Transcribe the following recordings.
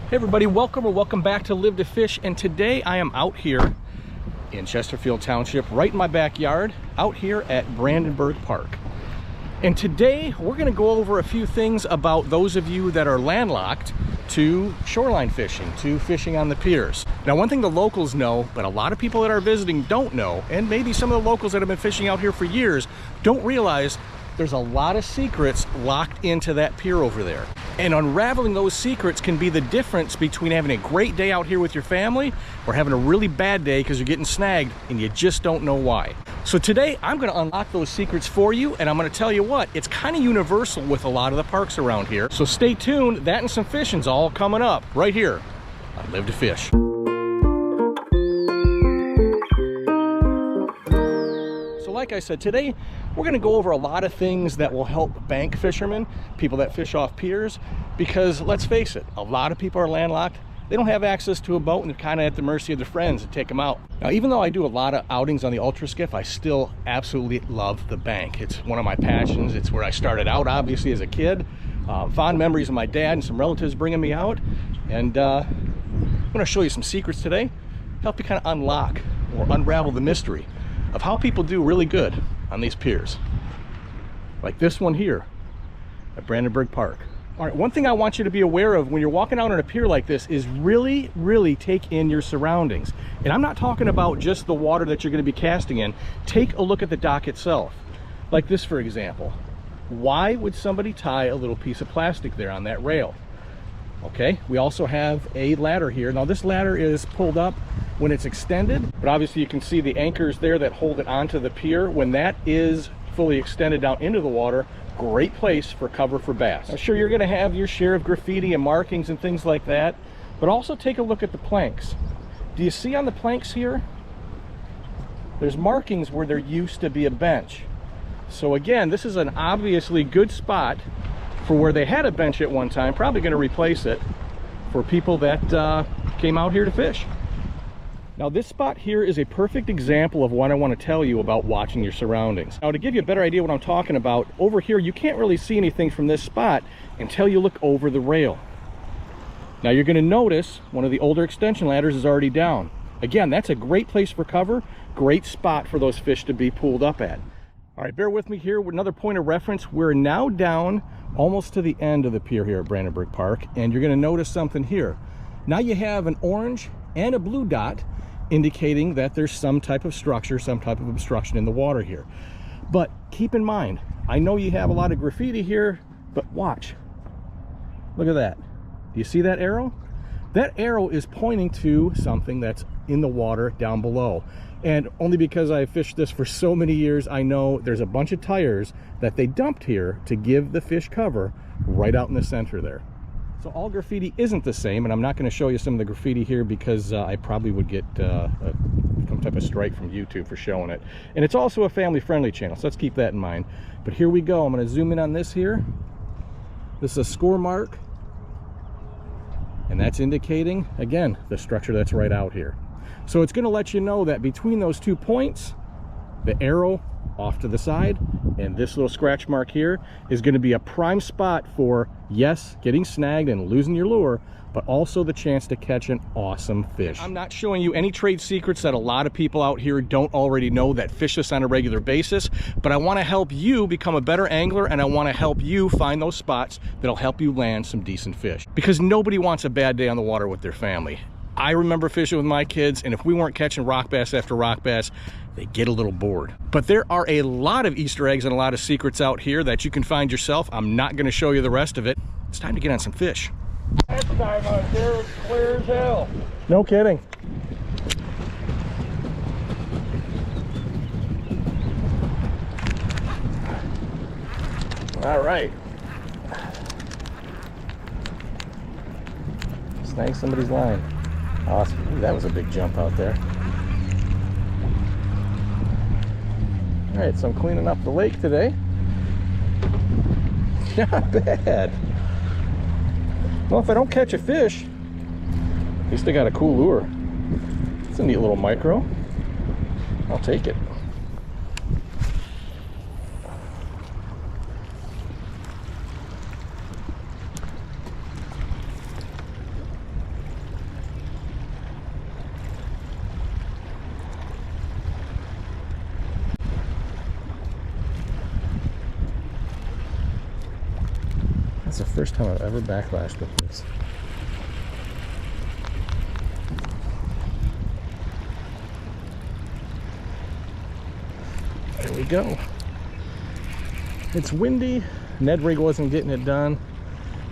Hey everybody, welcome back to Live to Fish, and today I am out here in Chesterfield Township, right in my backyard, out here at Brandenburg Park. And today we're going to go over a few things about those of you that are landlocked to shoreline fishing, to fishing on the piers. Now, one thing the locals know, but a lot of people that are visiting don't know, and maybe some of the locals that have been fishing out here for years don't realize there's a lot of secrets locked into that pier over there. And unraveling those secrets can be the difference between having a great day out here with your family or having a really bad day because you're getting snagged and you just don't know why. So today I'm going to unlock those secrets for you, and I'm going to tell you what, it's kind of universal with a lot of the parks around here. So stay tuned, that and some fishing's all coming up right here on Live to Fish. Like I said, today we're going to go over a lot of things that will help bank fishermen, people that fish off piers, because let's face it, a lot of people are landlocked. They don't have access to a boat and they're kind of at the mercy of their friends to take them out. Now, even though I do a lot of outings on the ultra skiff, I still absolutely love the bank. It's one of my passions. It's where I started out, obviously, as a kid. Fond memories of my dad and some relatives bringing me out. And I'm going to show you some secrets today, help you kind of unlock or unravel the mystery of how people do really good on these piers, like this one here at Brandenburg Park. All right, one thing I want you to be aware of when you're walking out on a pier like this is really take in your surroundings. And I'm not talking about just the water that you're going to be casting in. Take a look at the dock itself. Like this, for example. Why would somebody tie a little piece of plastic there on that rail? Okay, we also have a ladder here. Now this ladder is pulled up when it's extended, but obviously you can see the anchors there that hold it onto the pier. When that is fully extended down into the water, great place for cover for bass. Now, sure, you're going to have your share of graffiti and markings and things like that, but also take a look at the planks. Do you see on the planks here? There's markings where there used to be a bench. So again, this is an obviously good spot for where they had a bench at one time, probably going to replace it for people that came out here to fish. Now this spot here is a perfect example of what I want to tell you about watching your surroundings. Now, to give you a better idea what I'm talking about, over here you can't really see anything from this spot until you look over the rail. Now you're going to notice one of the older extension ladders is already down. Again, that's a great place for cover, great spot for those fish to be pulled up at. All right, bear with me here with another point of reference. We're now down almost to the end of the pier here at Brandenburg Park, and you're going to notice something here. Now you have an orange and a blue dot indicating that there's some type of structure, some type of obstruction in the water here. But keep in mind, I know you have a lot of graffiti here, but watch. Look at that. Do you see that arrow? That arrow is pointing to something that's in the water down below. And only because I fished this for so many years, I know there's a bunch of tires that they dumped here to give the fish cover right out in the center there. So all graffiti isn't the same, and I'm not going to show you some of the graffiti here because I probably would get some type of strike from YouTube for showing it. And it's also a family-friendly channel, so let's keep that in mind. But here we go. I'm going to zoom in on this here. This is a score mark, and that's indicating, again, the structure that's right out here. So it's going to let you know that between those 2 points, the arrow off to the side and this little scratch mark here is going to be a prime spot for, yes, getting snagged and losing your lure, but also the chance to catch an awesome fish. I'm not showing you any trade secrets that a lot of people out here don't already know that fish this on a regular basis, but I want to help you become a better angler, and I want to help you find those spots that'll help you land some decent fish, because nobody wants a bad day on the water with their family. I remember fishing with my kids, and if we weren't catching rock bass after rock bass, they get a little bored. But there are a lot of Easter eggs and a lot of secrets out here that you can find yourself. I'm not going to show you the rest of it. It's time to get on some fish. That time out there was clear as hell. No kidding. All right. Snag somebody's line. Awesome. Ooh, that was a big jump out there. All right, so I'm cleaning up the lake today. Not bad. Well, if I don't catch a fish, at least I got a cool lure. It's a neat little micro. I'll take it. first time I've ever backlashed with this. There we go. It's windy. Ned rig wasn't getting it done,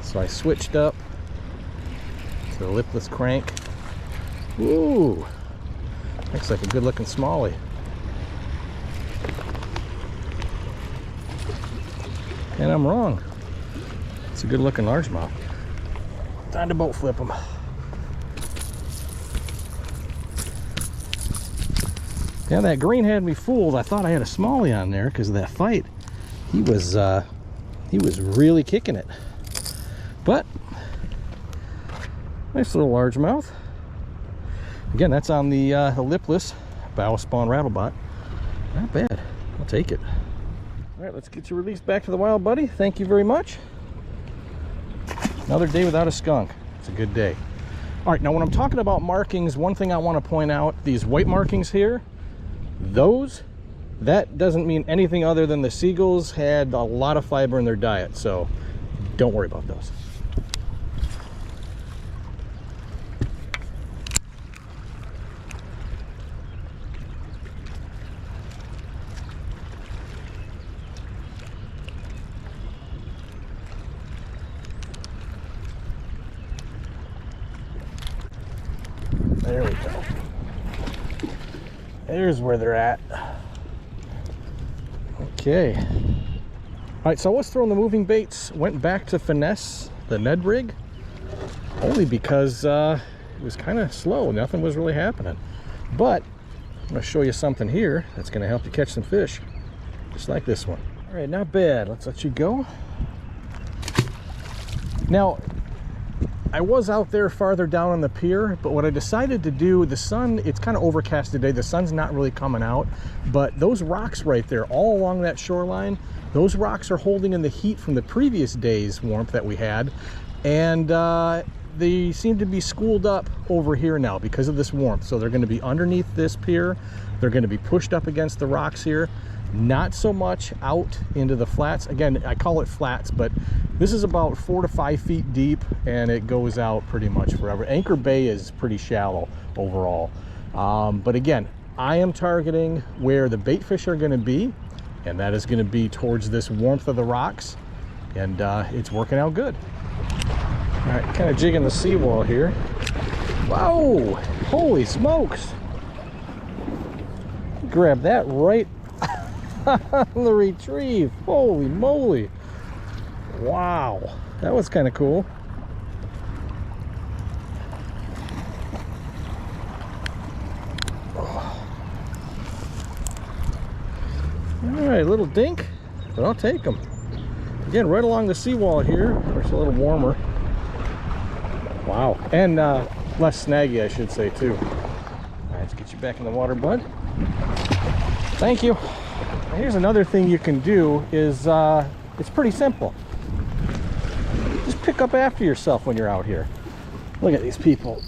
so I switched up to the lipless crank. Ooh, looks like a good looking smallie. And I'm wrong. It's a good looking largemouth. Time to boat flip them. Yeah, that green had me fooled. I thought I had a smallie on there because of that fight. He was really kicking it. But nice little largemouth. Again, that's on the lipless BioSpawn Rattlebot. Not bad. I'll take it. All right, let's get you released back to the wild, buddy. Thank you very much. Another day without a skunk. It's a good day. All right, now when I'm talking about markings, one thing I want to point out, these white markings here, that doesn't mean anything other than the seagulls had a lot of fiber in their diet, so don't worry about those. There we go. There's where they're at. Okay. All right, so I was throwing the moving baits, went back to finesse the Ned rig, only because it was kind of slow. Nothing was really happening. But I'm going to show you something here that's going to help you catch some fish, just like this one. All right, not bad. Let's let you go. Now, I was out there farther down on the pier, but what I decided to do, the sun, it's kind of overcast today, the sun's not really coming out, but those rocks right there, all along that shoreline, those rocks are holding in the heat from the previous day's warmth that we had, and they seem to be schooled up over here now because of this warmth. So they're going to be underneath this pier, they're going to be pushed up against the rocks here, not so much out into the flats. Again, I call it flats, but this is about 4 to 5 feet deep and it goes out pretty much forever. Anchor Bay is pretty shallow overall. But again, I am targeting where the bait fish are going to be, and that is going to be towards this warmth of the rocks, and it's working out good. All right, kind of jigging the seawall here. Whoa, holy smokes. Grab that right on the retrieve. Holy moly. Wow, that was kind of cool. All right, little dink, but I'll take them. Again, right along the seawall here, where it's a little warmer. Wow, and less snaggy, I should say, too. All right, let's get you back in the water, bud. Thank you. Now, here's another thing you can do is, it's pretty simple. Just pick up after yourself when you're out here. Look at these people.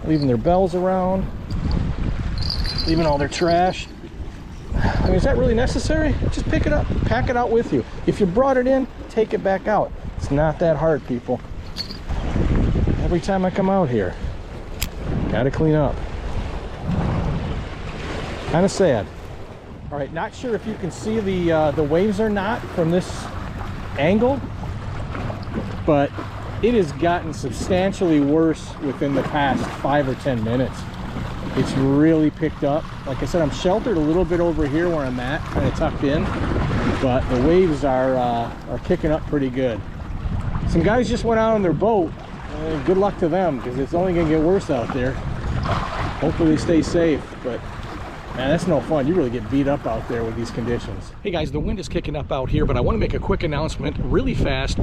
Leaving their bells around, leaving all their trash. I mean, is that really necessary? Just pick it up, pack it out with you. If you brought it in, take it back out. It's not that hard, people. Every time I come out here, gotta clean up. Kind of sad. All right, not sure if you can see the waves or not from this angle, but it has gotten substantially worse within the past 5 or 10 minutes. It's really picked up. Like I said, I'm sheltered a little bit over here where I'm at, kind of tucked in, but the waves are kicking up pretty good. Some guys just went out on their boat. Good luck to them, because it's only gonna get worse out there. Hopefully they stay safe, but man, that's no fun. You really get beat up out there with these conditions. Hey guys, the wind is kicking up out here, but I want to make a quick announcement really fast.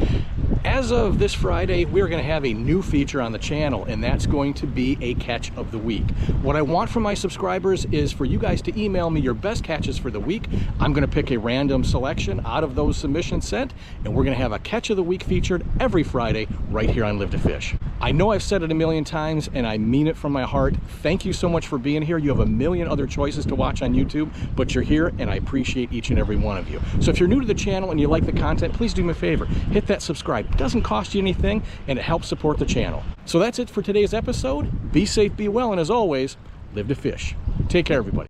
As of this Friday, we're going to have a new feature on the channel, and that's going to be a catch of the week. What I want from my subscribers is for you guys to email me your best catches for the week. I'm going to pick a random selection out of those submissions sent, and we're going to have a catch of the week featured every Friday right here on Live to Fish. I know I've said it a million times, and I mean it from my heart. Thank you so much for being here. You have a million other choices to watch on YouTube, but you're here and I appreciate each and every one of you. So if you're new to the channel and you like the content, please do me a favor. Hit that subscribe. It doesn't cost you anything and it helps support the channel. So that's it for today's episode. Be safe, be well, and as always, live to fish. Take care, everybody.